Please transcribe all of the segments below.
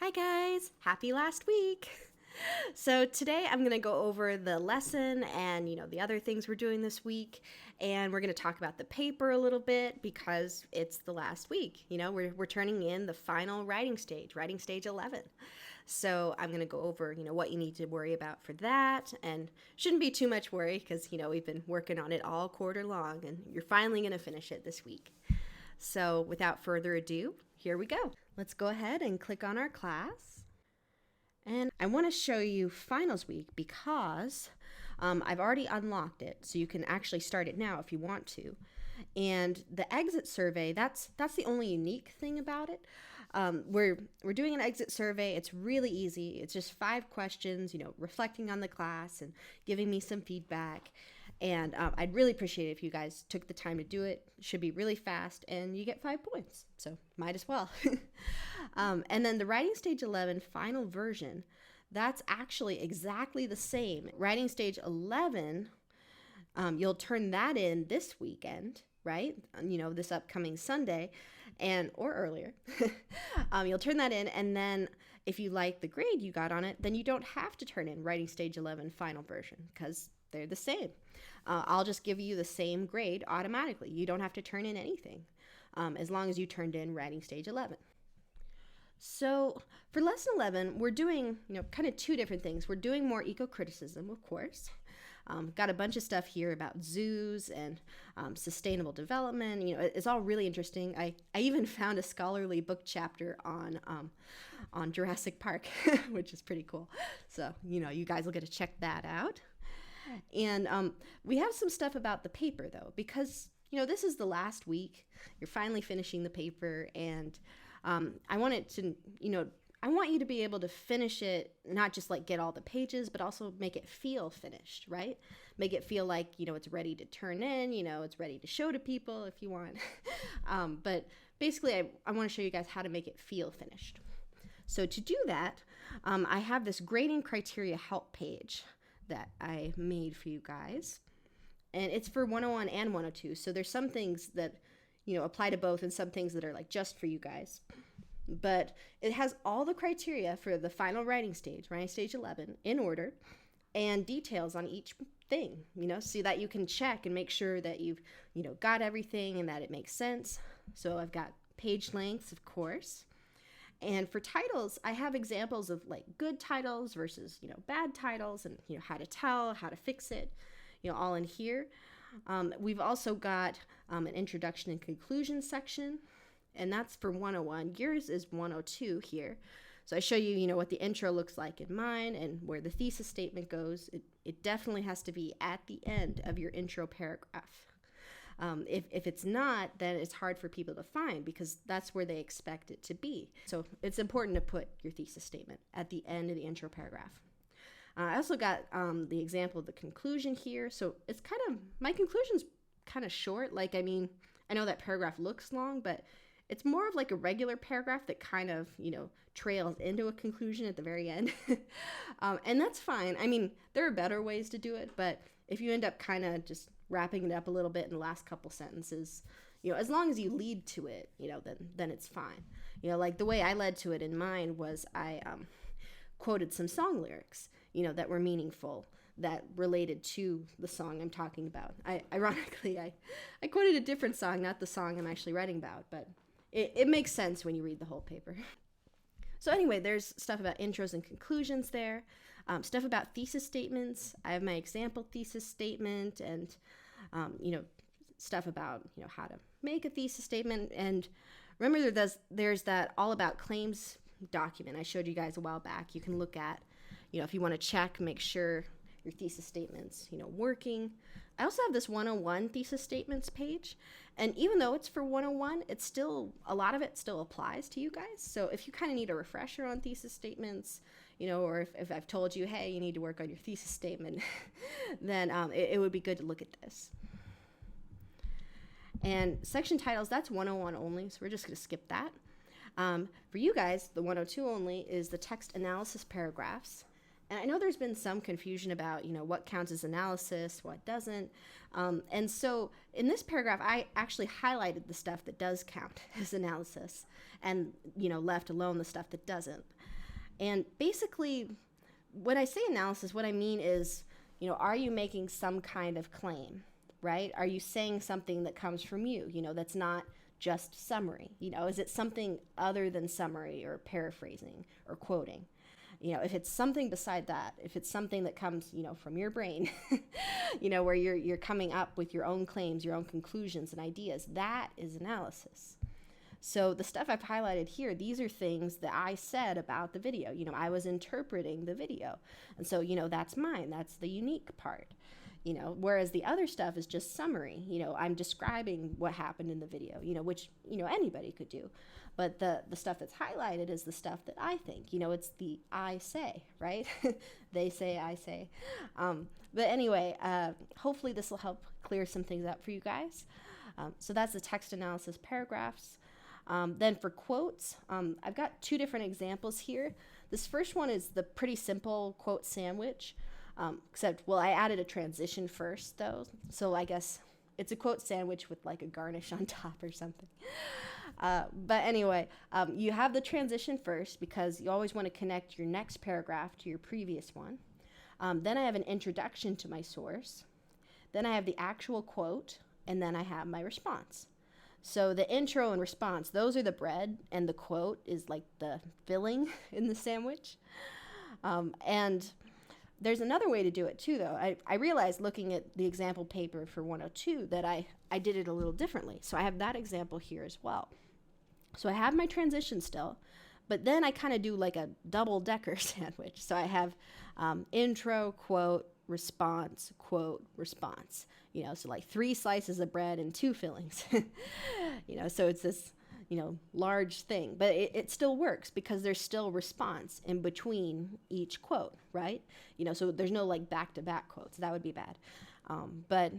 Hi guys, happy last week. So today I'm going to go over the lesson and the other things we're doing this week, and we're going to talk about the paper a little bit because it's the last week. We're turning in the final writing stage 11. So I'm going to go over what you need to worry about for that, and shouldn't be too much worry because we've been working on it all quarter long, and you're finally going to finish it this week. So without further ado, here we go. Let's go ahead and click on our class. And I want to show you finals week because I've already unlocked it, so you can actually start it now if you want to. And the exit survey, that's the only unique thing about it. We're doing an exit survey. It's really easy. It's just 5 questions, reflecting on the class and giving me some feedback. And I'd really appreciate it if you guys took the time to do it. It should be really fast, and you get 5 points, so might as well. And then the Writing Stage 11 final version, that's actually exactly the same. Writing Stage 11, you'll turn that in this weekend, right? This upcoming Sunday, or earlier. You'll turn that in, and then if you like the grade you got on it, then you don't have to turn in Writing Stage 11 final version because they're the same. I'll just give you the same grade automatically. You don't have to turn in anything as long as you turned in Writing Stage 11. So for Lesson 11, we're doing kind of 2 different things. We're doing more eco-criticism, of course. Got a bunch of stuff here about zoos and sustainable development. It's all really interesting. I even found a scholarly book chapter on Jurassic Park, which is pretty cool. So you guys will get to check that out. And we have some stuff about the paper, though, because, this is the last week. You're finally finishing the paper, and I want it to, I want you to be able to finish it, not just like get all the pages, but also make it feel finished, right? Make it feel like, it's ready to turn in, it's ready to show to people if you want. But basically, I want to show you guys how to make it feel finished. So to do that, I have this grading criteria help page that I made for you guys, and it's for 101 and 102. So there's some things that apply to both, and some things that are like just for you guys. But it has all the criteria for the final writing stage 11, in order, and details on each thing, so that you can check and make sure that you've got everything and that it makes sense. So I've got page lengths, of course. And for titles, I have examples of like good titles versus, bad titles, and, how to tell, how to fix it, all in here. We've also got an introduction and conclusion section, and that's for 101. Yours is 102 here. So I show you, what the intro looks like in mine and where the thesis statement goes. It definitely has to be at the end of your intro paragraph. If it's not, then it's hard for people to find because that's where they expect it to be. So it's important to put your thesis statement at the end of the intro paragraph. I also got the example of the conclusion here. So it's my conclusion's kind of short. I know that paragraph looks long, but it's more of like a regular paragraph that kind of, trails into a conclusion at the very end. And that's fine. There are better ways to do it, but if you end up kind of just wrapping it up a little bit in the last couple sentences, as long as you lead to it, then it's fine. Like the way I led to it in mine was I quoted some song lyrics, that were meaningful, that related to the song I'm talking about. Ironically, I quoted a different song, not the song I'm actually writing about, but it makes sense when you read the whole paper. So anyway, there's stuff about intros and conclusions there, stuff about thesis statements. I have my example thesis statement, and stuff about how to make a thesis statement. And remember, there's that all about claims document I showed you guys a while back. You can look at, if you want to check, make sure your thesis statement's working. I also have this 101 thesis statements page, and even though it's for 101, it's still, a lot of it still applies to you guys. So if you kind of need a refresher on thesis statements, or if I've told you, hey, you need to work on your thesis statement, then it would be good to look at this. And section titles, that's 101 only, so we're just going to skip that. For you guys, the 102 only is the text analysis paragraphs. And I know there's been some confusion about, what counts as analysis, what doesn't. And so in this paragraph, I actually highlighted the stuff that does count as analysis and, left alone the stuff that doesn't. And basically, when I say analysis, what I mean is, are you making some kind of claim, right? Are you saying something that comes from you, that's not just summary? Is it something other than summary or paraphrasing or quoting? If it's something beside that, if it's something that comes, from your brain, where you're coming up with your own claims, your own conclusions and ideas, that is analysis. So the stuff I've highlighted here, these are things that I said about the video. I was interpreting the video. And so, that's mine. That's the unique part. Whereas the other stuff is just summary. I'm describing what happened in the video, which, anybody could do. But the stuff that's highlighted is the stuff that I think. It's the I say, right? They say, I say. But anyway, hopefully this will help clear some things up for you guys. So that's the text analysis paragraphs. Then for quotes, I've got two different examples here. This first one is the pretty simple quote sandwich, except, I added a transition first, though. So I guess it's a quote sandwich with like a garnish on top or something. But anyway, you have the transition first because you always want to connect your next paragraph to your previous one. Then I have an introduction to my source. Then I have the actual quote, and then I have my response. So the intro and response, those are the bread, and the quote is like the filling in the sandwich. And there's another way to do it too, though. I realized looking at the example paper for 102 that I did it a little differently. So I have that example here as well. So I have my transition still, but then I kind of do like a double-decker sandwich. So I have intro, quote, response, quote, response. So like 3 slices of bread and 2 fillings. So it's this, large thing. But it still works because there's still response in between each quote, right? So there's no like back-to-back quotes. That would be bad. But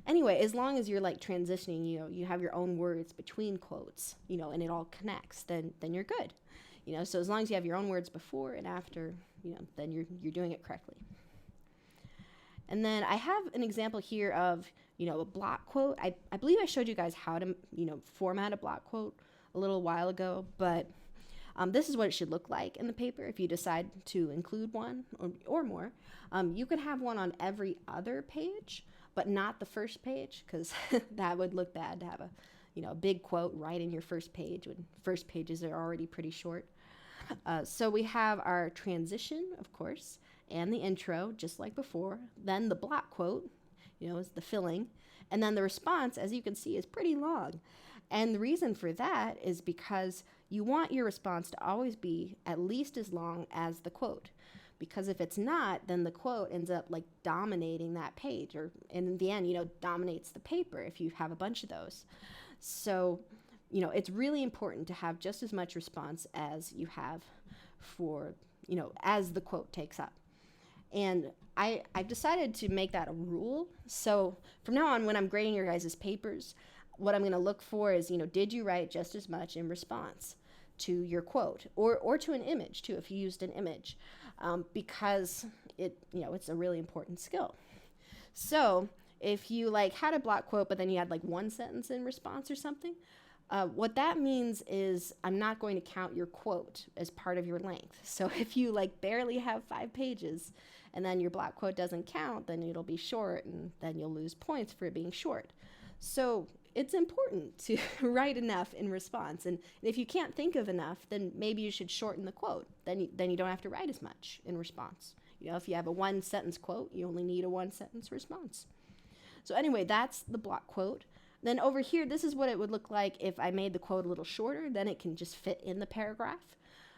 anyway, as long as you're like transitioning, you have your own words between quotes, and it all connects, then you're good. So as long as you have your own words before and after, then you're doing it correctly. And then I have an example here of, a block quote. I believe I showed you guys how to, format a block quote a little while ago, but this is what it should look like in the paper if you decide to include one or more. You could have one on every other page, but not the first page, because that would look bad to have a big quote right in your first page when first pages are already pretty short. So we have our transition, of course, and the intro, just like before. Then the block quote, is the filling. And then the response, as you can see, is pretty long. And the reason for that is because you want your response to always be at least as long as the quote. Because if it's not, then the quote ends up like dominating that page, or in the end, dominates the paper if you have a bunch of those. So, it's really important to have just as much response as you have for, as the quote takes up. And I've decided to make that a rule. So from now on, when I'm grading your guys' papers, what I'm going to look for is, did you write just as much in response to your quote, or to an image too, if you used an image, because it's a really important skill. So if you like had a block quote, but then you had like one sentence in response or something, what that means is I'm not going to count your quote as part of your length. So if you like barely have 5 pages and then your block quote doesn't count, then it'll be short, and then you'll lose points for it being short. So it's important to write enough in response. And if you can't think of enough, then maybe you should shorten the quote. Then you don't have to write as much in response. If you have a 1-sentence quote, you only need a 1-sentence response. So anyway, that's the block quote. Then over here, this is what it would look like if I made the quote a little shorter. Then it can just fit in the paragraph.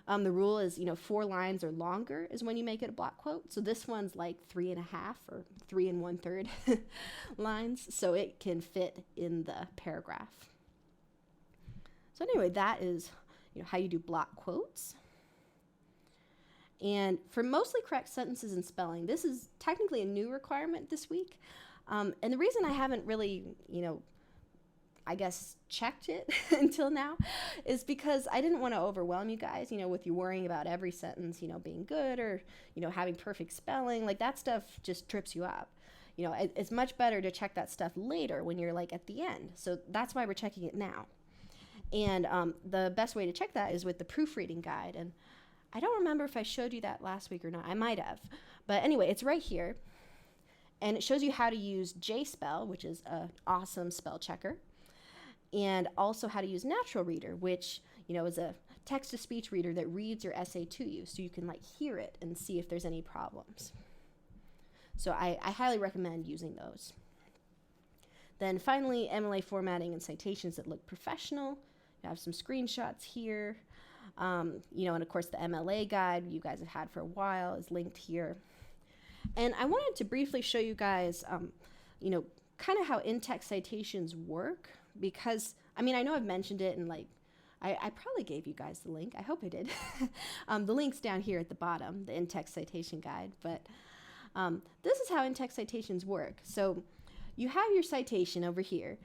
The rule is, 4 lines or longer is when you make it a block quote. So this one's like 3.5 or 3 1/3 lines. So it can fit in the paragraph. So anyway, that is, how you do block quotes. And for mostly correct sentences and spelling, this is technically a new requirement this week. And the reason I haven't really, I guess, checked it until now is because I didn't want to overwhelm you guys, with you worrying about every sentence, being good or, having perfect spelling. Like that stuff just trips you up. It's much better to check that stuff later when you're like at the end. So that's why we're checking it now. And the best way to check that is with the proofreading guide. And I don't remember if I showed you that last week or not. I might have. But anyway, it's right here. And it shows you how to use JSpell, which is an awesome spell checker, and also how to use Natural Reader, which, is a text-to-speech reader that reads your essay to you, so you can hear it and see if there's any problems. So I highly recommend using those. Then finally, MLA formatting and citations that look professional. You have some screenshots here. And of course the MLA guide you guys have had for a while is linked here. And I wanted to briefly show you guys, kind of how in-text citations work, because, I know I've mentioned it, and I probably gave you guys the link. I hope I did. The link's down here at the bottom, the in-text citation guide. But this is how in-text citations work. So you have your citation over here,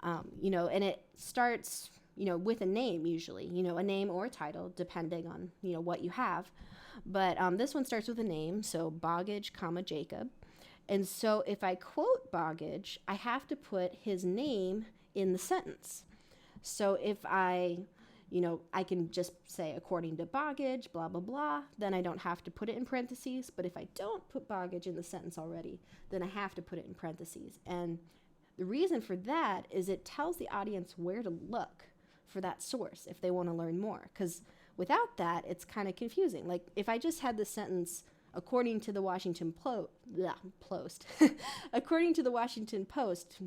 and it starts, with a name usually, a name or a title, depending on, what you have. But this one starts with a name, so Boggage, Jacob. And so if I quote Boggage, I have to put his name in the sentence. So if I can just say according to Boggage, blah, blah, blah, then I don't have to put it in parentheses. But if I don't put Boggage in the sentence already, then I have to put it in parentheses. And the reason for that is it tells the audience where to look for that source if they want to learn more. Because without that, it's kind of confusing. Like if I just had the sentence, according to the Washington Post, according to the Washington Post,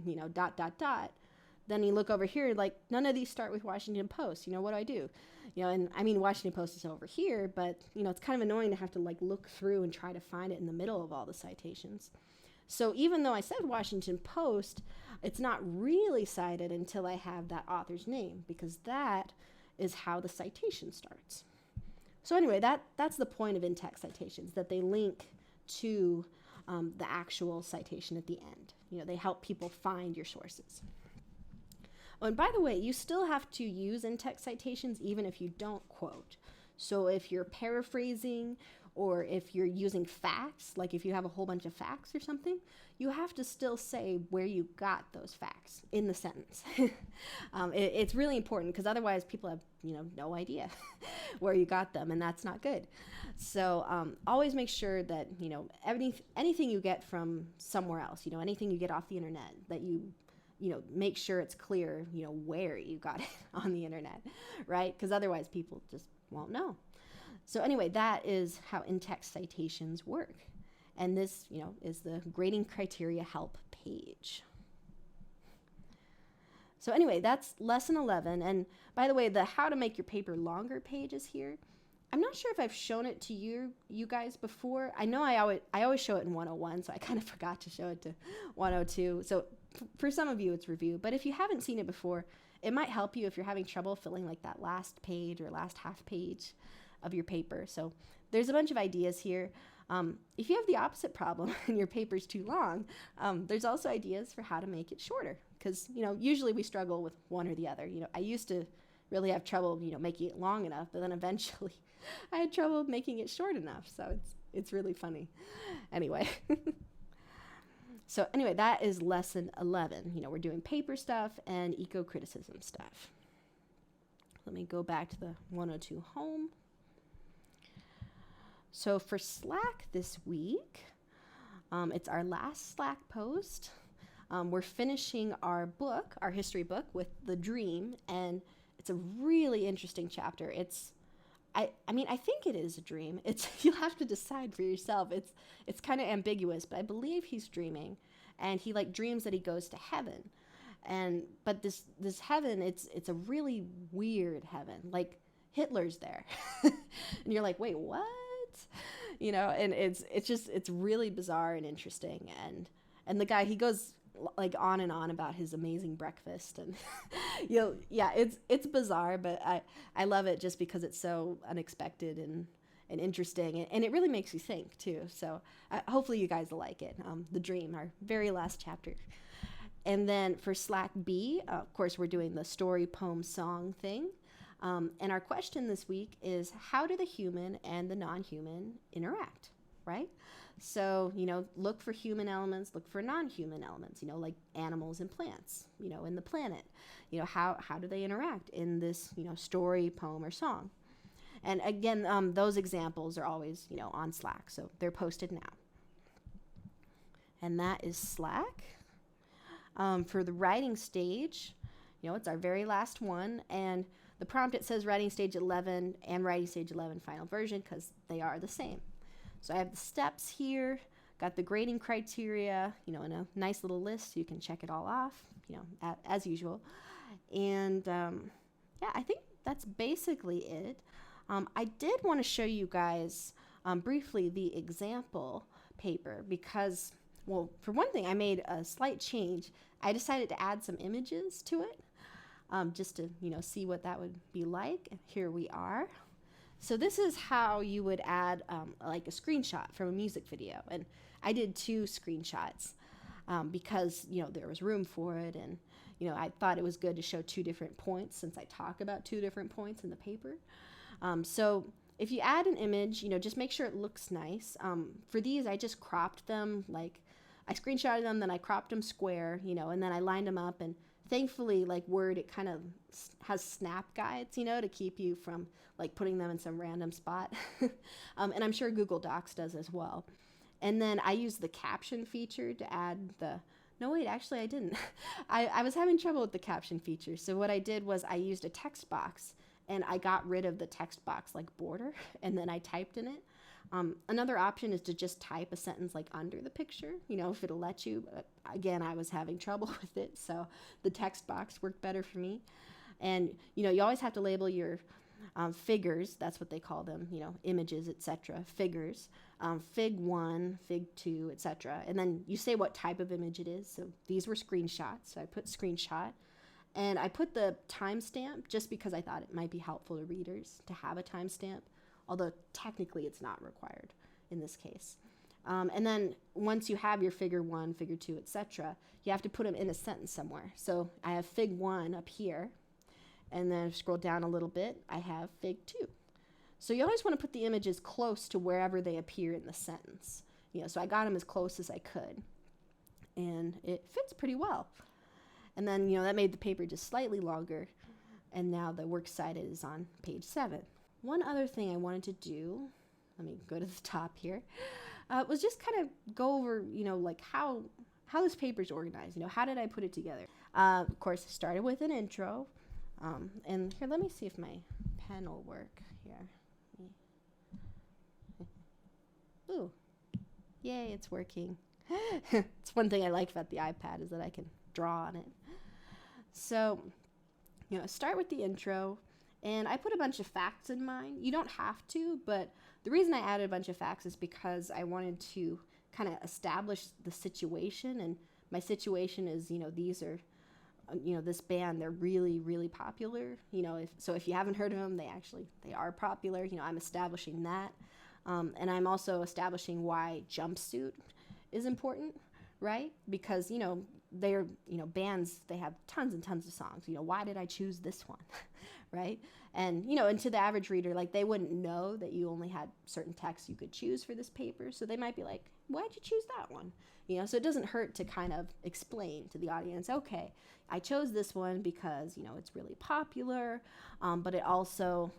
then you look over here, none of these start with Washington Post. What do? And Washington Post is over here, but, it's kind of annoying to have to look through and try to find it in the middle of all the citations. So even though I said Washington Post, it's not really cited until I have that author's name, because that is how the citation starts. So anyway, that's the point of in-text citations, that they link to the actual citation at the end. They help people find your sources. Oh, and by the way, you still have to use in-text citations even if you don't quote. So if you're paraphrasing or if you're using facts, like if you have a whole bunch of facts or something, you have to still say where you got those facts in the sentence. It's really important, because otherwise people have no idea where you got them, and that's not good. So always make sure that anything you get from somewhere else, anything you get off the internet, that you make sure it's clear where you got it on the internet, right? Because otherwise people just won't know. So anyway, that is how in-text citations work. And this, is the grading criteria help page. So anyway, that's lesson 11. And by the way, the how to make your paper longer page is here. I'm not sure if I've shown it to you guys before. I know I always show it in 101, so I kind of forgot to show it to 102. So for some of you, it's review. But if you haven't seen it before, it might help you if you're having trouble filling that last page or last half page of your paper. So there's a bunch of ideas here. If you have the opposite problem and your paper's too long, there's also ideas for how to make it shorter. Because, usually we struggle with one or the other. I used to really have trouble, making it long enough, but then eventually I had trouble making it short enough. So it's really funny. Anyway. So anyway, that is lesson 11. We're doing paper stuff and eco-criticism stuff. Let me go back to the 102 home. So for Slack this week, it's our last Slack post. We're finishing our book, our history book, with The Dream, and it's a really interesting chapter. I think it is a dream. You'll have to decide for yourself. It's kind of ambiguous, but I believe he's dreaming, and he dreams that he goes to heaven, but this heaven, it's a really weird heaven. Hitler's there, and you're like, wait, what? And it's really bizarre and interesting, and the guy, he goes on and on about his amazing breakfast, and it's bizarre, but I love it just because it's so unexpected and interesting, and it really makes you think too. So hopefully you guys will like it. The Dream, our very last chapter. And then for Slack B, of course, we're doing the story, poem, song thing. And our question this week is, how do the human and the non-human interact, right? So, look for human elements, look for non-human elements, like animals and plants, in the planet. How do they interact in this, story, poem, or song? And again, those examples are always, on Slack. So they're posted now. And that is Slack. For the writing stage, it's our very last one. And the prompt, it says writing stage 11 and writing stage 11 final version because they are the same. So I have the steps here, got the grading criteria, in a nice little list so you can check it all off, as usual. And I think that's basically it. I did want to show you guys briefly the example paper because, well, for one thing, I made a slight change. I decided to add some images to it just to, see what that would be like. And here we are. So this is how you would add like a screenshot from a music video. And I did 2 screenshots because, there was room for it. And, I thought it was good to show 2 different points since I talk about 2 different points in the paper. So if you add an image, just make sure it looks nice. For these, I just cropped them. Like I screenshotted them, then I cropped them square, and then I lined them up. And thankfully, like Word, it kind of has snap guides, to keep you from like putting them in some random spot. And I'm sure Google Docs does as well. And then I used the caption feature to add no, wait, actually I didn't. I was having trouble with the caption feature. So what I did was I used a text box and I got rid of the text box like border and then I typed in it. Another option is to just type a sentence like under the picture, if it'll let you. But again, I was having trouble with it, so the text box worked better for me. And, you always have to label your figures, that's what they call them, images, etc., figures, fig 1, fig 2, etc. And then you say what type of image it is. So these were screenshots, so I put screenshot. And I put the timestamp just because I thought it might be helpful to readers to have a timestamp, although technically it's not required in this case. And then once you have your figure 1, figure 2, etc., you have to put them in a sentence somewhere. So I have fig 1 up here, and then scroll down a little bit, I have fig 2. So you always want to put the images close to wherever they appear in the sentence. So I got them as close as I could, and it fits pretty well. And then, that made the paper just slightly longer, and now the works cited is on page 7. One other thing I wanted to do, let me go to the top here, was just kind of go over, like how this paper is organized. How did I put it together? Of course, I started with an intro. And here, let me see if my pen will work here. Ooh, yay, it's working. It's one thing I like about the iPad is that I can draw on it. So, start with the intro. And I put a bunch of facts in mine. You don't have to, but the reason I added a bunch of facts is because I wanted to kind of establish the situation. And my situation is, these are, this band, they're really, really popular. If you haven't heard of them, they are popular. I'm establishing that. And I'm also establishing why Jumpsuit is important, right? Because, they're, bands, they have tons and tons of songs. Why did I choose this one, right? And, and to the average reader, like, they wouldn't know that you only had certain texts you could choose for this paper. So they might be like, why'd you choose that one? So it doesn't hurt to kind of explain to the audience, okay, I chose this one because, it's really popular, but it also,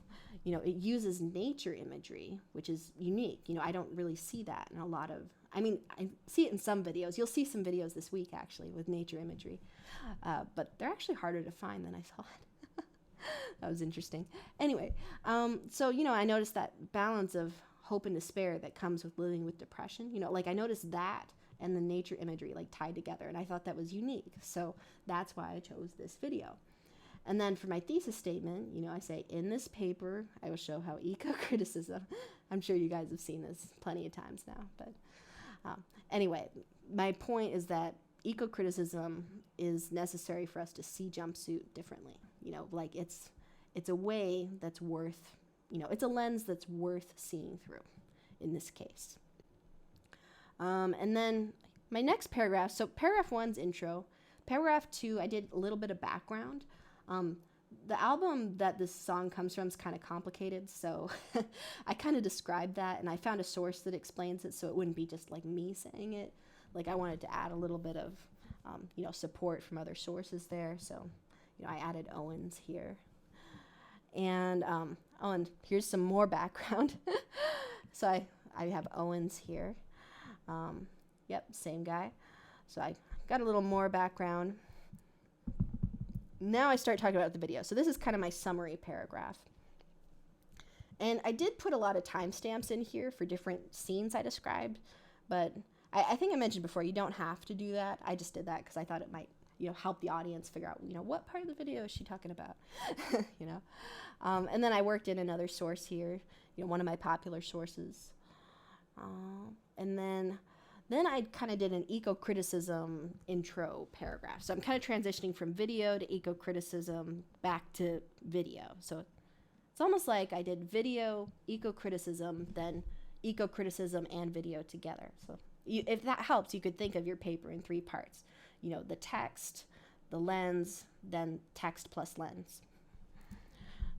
it uses nature imagery, which is unique. I don't really see that in a lot of, I see it in some videos. You'll see some videos this week, actually, with nature imagery, but they're actually harder to find than I thought. That was interesting. Anyway, so, I noticed that balance of hope and despair that comes with living with depression. I noticed that and the nature imagery tied together, and I thought that was unique. So that's why I chose this video. And then for my thesis statement, I say, in this paper, I will show how eco-criticism, I'm sure you guys have seen this plenty of times now, but anyway, my point is that eco-criticism is necessary for us to see Jumpsuit differently. It's a way that's worth, it's a lens that's worth seeing through in this case. And then my next paragraph, so paragraph 1's intro. Paragraph 2, I did a little bit of background. The album that this song comes from is kind of complicated, so I kind of described that, and I found a source that explains it so it wouldn't be just like me saying it. I wanted to add a little bit of, support from other sources there, so, I added Owens here. And Oh, and here's some more background. So I have Owens here. Yep, same guy. So I got a little more background. Now I start talking about the video. So this is kind of my summary paragraph. And I did put a lot of timestamps in here for different scenes I described, but I think I mentioned before, you don't have to do that. I just did that because I thought it might, help the audience figure out, what part of the video is she talking about, And then I worked in another source here, one of my popular sources. And then I kind of did an eco-criticism intro paragraph. So I'm kind of transitioning from video to eco-criticism back to video. So it's almost like I did video, eco-criticism, then eco-criticism and video together. So if that helps, you could think of your paper in 3 parts. The text, the lens, then text plus lens.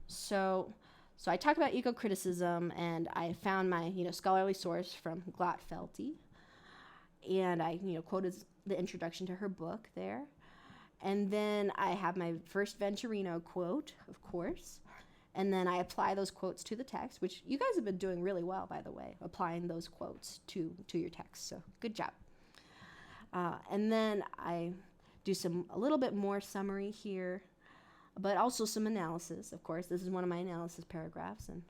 So I talk about eco-criticism, and I found my, scholarly source from Glotfelty. And I, quoted the introduction to her book there. And then I have my first Venturino quote, of course. And then I apply those quotes to the text, which you guys have been doing really well, by the way, applying those quotes to your text. So good job. And then I do a little bit more summary here, but also some analysis. Of course, this is one of my analysis paragraphs, and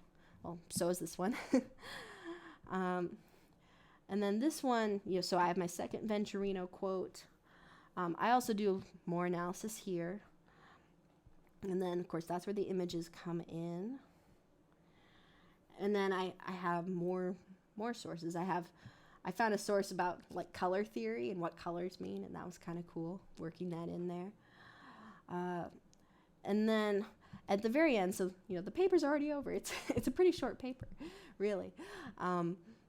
well, so is this one. And then this one, so I have my second Venturino quote. I also do more analysis here. And then, of course, that's where the images come in. And then I have more sources. I found a source about like color theory and what colors mean, and that was kind of cool, working that in there. And then at the very end, so the paper's already over. It's a pretty short paper, really.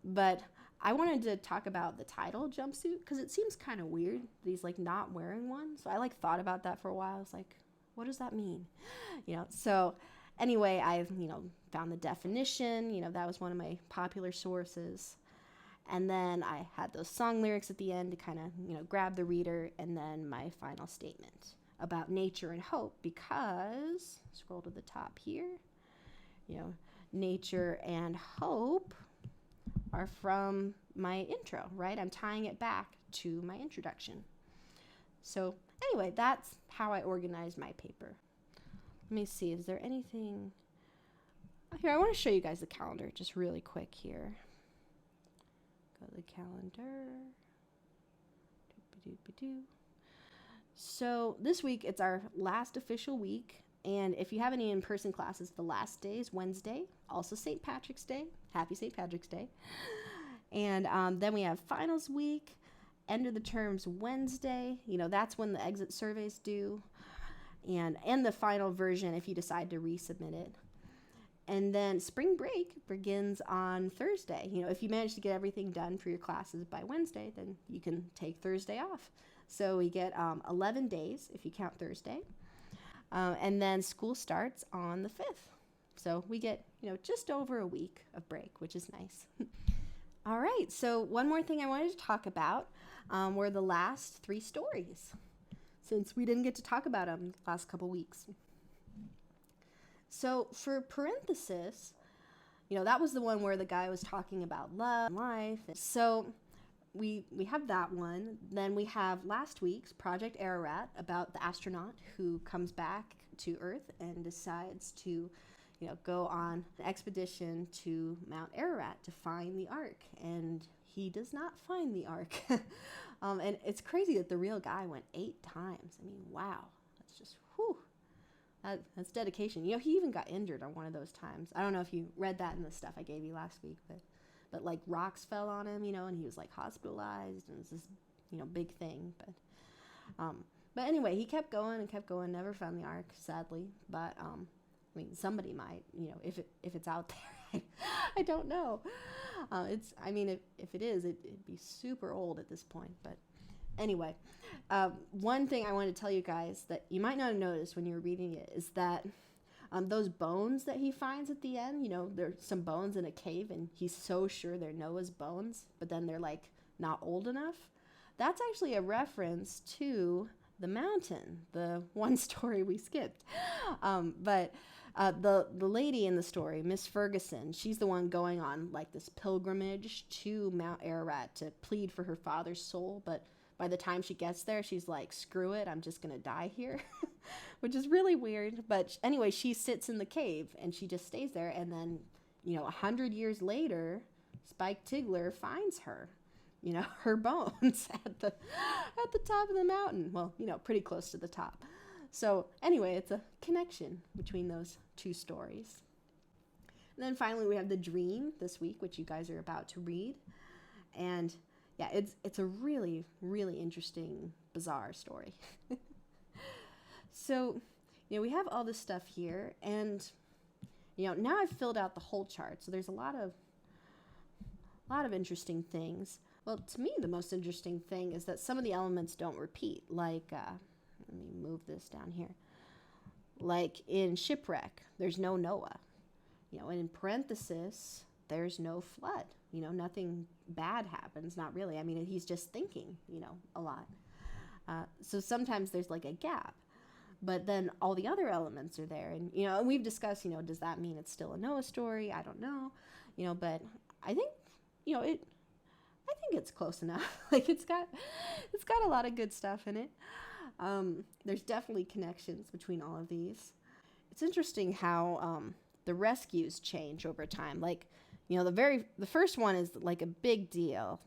But I wanted to talk about the title jumpsuit because it seems kind of weird that he's like not wearing one. So I thought about that for a while. I was like, what does that mean? So anyway, I've, found the definition, that was one of my popular sources. And then I had those song lyrics at the end to kind of, grab the reader, and then my final statement about nature and hope, because, scroll to the top here, nature and hope are from my intro, right? I'm tying it back to my introduction. So anyway, that's how I organized my paper. Let me see, is there anything here? I want to show you guys the calendar just really quick here. Go to the calendar. So this week, it's our last official week. And if you have any in-person classes, the last day is Wednesday, also St. Patrick's Day. Happy St. Patrick's Day. And then we have finals week, end of the term's Wednesday. That's when the exit survey's due. And the final version if you decide to resubmit it. And then spring break begins on Thursday. If you manage to get everything done for your classes by Wednesday, then you can take Thursday off. So we get 11 days if you count Thursday. And then school starts on the 5th. So we get, just over a week of break, which is nice. All right, so one more thing I wanted to talk about were the last 3 stories, since we didn't get to talk about them the last couple weeks. So for parenthesis, that was the one where the guy was talking about love and life. So we have that one. Then we have last week's Project Ararat about the astronaut who comes back to Earth and decides to go on an expedition to Mount Ararat to find the Ark. And he does not find the Ark. And it's crazy that the real guy went 8 times. I mean, wow. That's just, whew. That's dedication. He even got injured on one of those times. I don't know if you read that in the stuff I gave you last week, but like rocks fell on him, and he was like hospitalized, and it was this, big thing. But anyway, he kept going and kept going, never found the Ark, sadly. But, somebody might, if it's out there. I don't know. If it is, it'd be super old at this point. But anyway, one thing I want to tell you guys that you might not have noticed when you were reading it is that those bones that he finds at the end, there's some bones in a cave, and he's so sure they're Noah's bones, but then they're like not old enough. That's actually a reference to the mountain, the one story we skipped. But The lady in the story, Miss Ferguson, she's the one going on like this pilgrimage to Mount Ararat to plead for her father's soul. But by the time she gets there, she's like, screw it, I'm just going to die here, which is really weird. But anyway, she sits in the cave and she just stays there. And then, 100 years later, Spike Tigler finds her, her bones at the top of the mountain. Well, pretty close to the top. So anyway, it's a connection between those two stories. And then finally, we have the dream this week, which you guys are about to read. And yeah, it's a really, really interesting, bizarre story. So, we have all this stuff here, and now I've filled out the whole chart. So there's a lot of interesting things. Well, to me, the most interesting thing is that some of the elements don't repeat. Like, let me move this down here. Like in shipwreck, there's no Noah. And in parenthesis, there's no flood. Nothing bad happens. Not really. I mean, he's just thinking, a lot. So sometimes there's like a gap. But then all the other elements are there. And, and we've discussed, does that mean it's still a Noah story? I don't know. But I think, I think it's close enough. Like it's got a lot of good stuff in it. There's definitely connections between all of these. It's interesting how the rescues change over time. Like, the first one is like a big deal.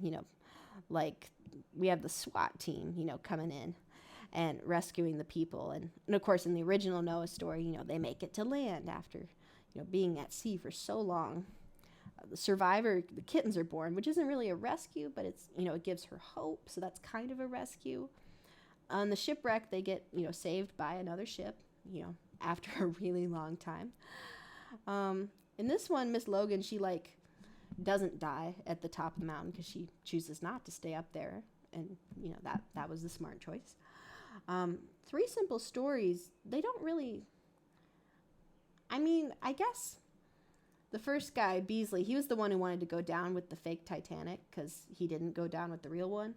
Like we have the SWAT team, coming in and rescuing the people. And of course, in the original Noah story, they make it to land after, being at sea for so long. The kittens are born, which isn't really a rescue, but it's, it gives her hope. So that's kind of a rescue. On the shipwreck, they get, saved by another ship, after a really long time. In this one, Miss Logan, she doesn't die at the top of the mountain because she chooses not to stay up there. And, that was the smart choice. Three Simple Stories, they don't really, I guess the first guy, Beasley, he was the one who wanted to go down with the fake Titanic because he didn't go down with the real one.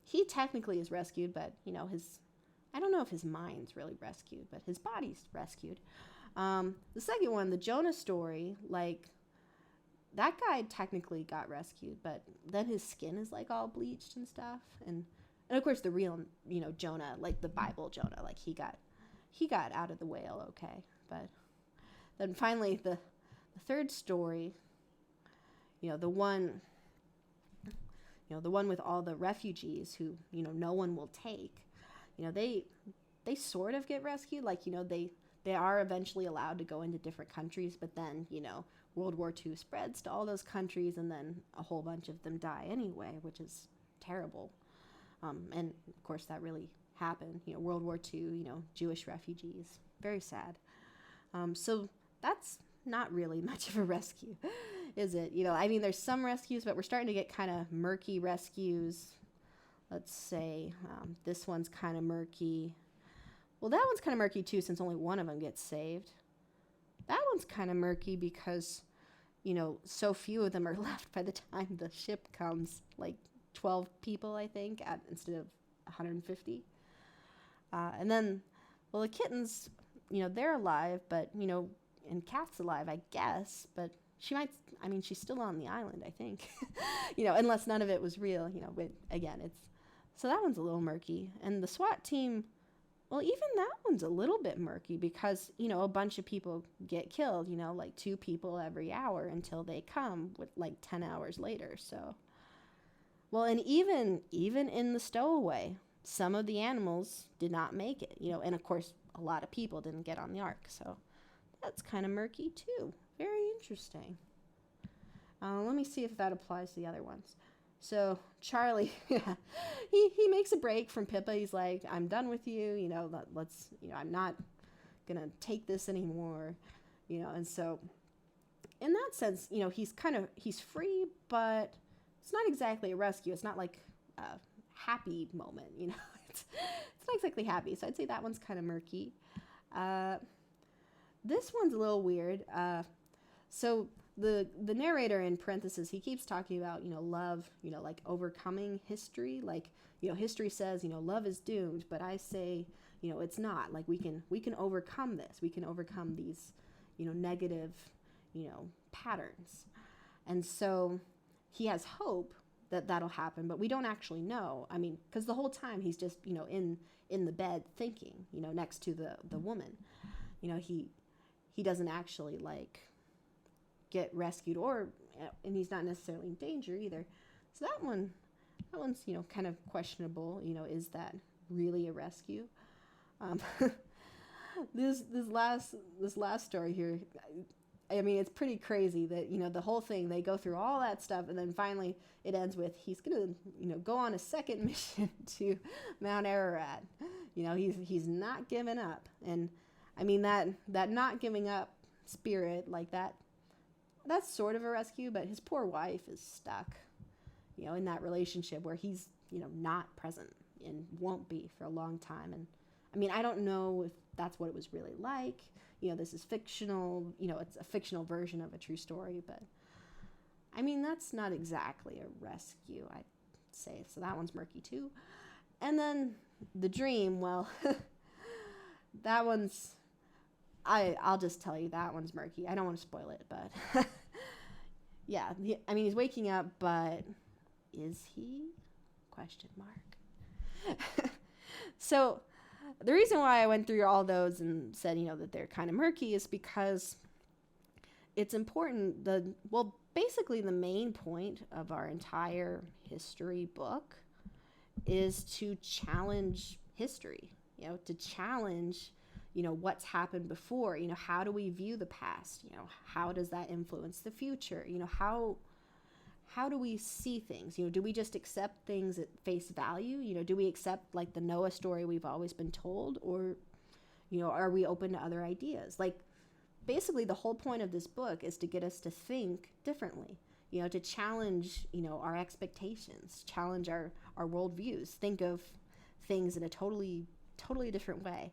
He technically is rescued, but, I don't know if his mind's really rescued, but his body's rescued. The second one, the Jonah story, that guy technically got rescued, but then his skin is, all bleached and stuff. And of course, the real, Jonah, the Bible Jonah, he got out of the whale okay. But then finally, the third story, the one with all the refugees who, no one will take, they sort of get rescued. They are eventually allowed to go into different countries, but then, World War II spreads to all those countries, and then a whole bunch of them die anyway, which is terrible. And of course, that really happened. World War II, Jewish refugees, very sad. So that's not really much of a rescue, is it? There's some rescues, but we're starting to get kind of murky rescues. Let's say this one's kind of murky. Well, that one's kind of murky too, since only one of them gets saved. That one's kind of murky because, so few of them are left by the time the ship comes, 12 people, I think, instead of 150. And then, well, the kittens, they're alive, but, and Kat's alive, I guess, but she's still on the island, I think, unless none of it was real, but again, so that one's a little murky. And the SWAT team, well, even that one's a little bit murky because, a bunch of people get killed, 2 people every hour until they come with 10 hours later. So, well, and even in the stowaway, some of the animals did not make it, and of course, a lot of people didn't get on the ark. So that's kind of murky too. Very interesting. Let me see if that applies to the other ones. So Charlie, he makes a break from Pippa. He's like, I'm done with you. Let's, I'm not going to take this anymore, and so in that sense, he's free, but it's not exactly a rescue. It's not like a happy moment, it's not exactly happy. So I'd say that one's kind of murky. This one's a little weird. So the narrator in parentheses, he keeps talking about, love, overcoming history. History says, love is doomed, but I say, it's not. Like we can overcome this. We can overcome these, negative, patterns. And so he has hope that that'll happen, but we don't actually know. I mean, because the whole time he's just, in the bed thinking, next to the woman. He doesn't actually like get rescued, and he's not necessarily in danger either. So that one's kind of questionable. Is that really a rescue? This last story here, I mean, it's pretty crazy that, the whole thing, they go through all that stuff, and then finally it ends with he's going to, go on a second mission to Mount Ararat. He's not giving up. And I mean, that not giving up spirit, like that's sort of a rescue, but his poor wife is stuck, in that relationship where he's, not present and won't be for a long time. And I mean, I don't know if that's what it was really like. This is fictional, it's a fictional version of a true story, but I mean, that's not exactly a rescue, I'd say. So that one's murky too. And then the dream, well, that one's, I'll just tell you, that one's murky. I don't want to spoil it, but yeah, I mean, he's waking up, but is he? Question mark. So the reason why I went through all those and said, that they're kind of murky is because it's important. Basically the main point of our entire history book is to challenge history, to challenge, what's happened before. How do we view the past? How does that influence the future? How do we see things? Do we just accept things at face value? Do we accept like the Noah story we've always been told, or, are we open to other ideas? Like, basically the whole point of this book is to get us to think differently, to challenge, our expectations, challenge our worldviews, think of things in a totally different way.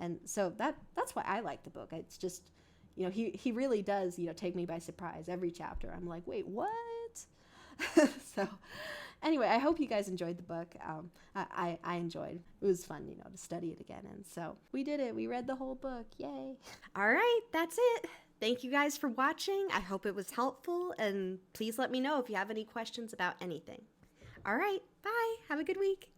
And so that's why I like the book. It's just, he really does, take me by surprise every chapter. I'm like, wait, what? So anyway, I hope you guys enjoyed the book. I enjoyed. It was fun, to study it again. And so we did it. We read the whole book. Yay. All right, that's it. Thank you guys for watching. I hope it was helpful, and please let me know if you have any questions about anything. All right, bye. Have a good week.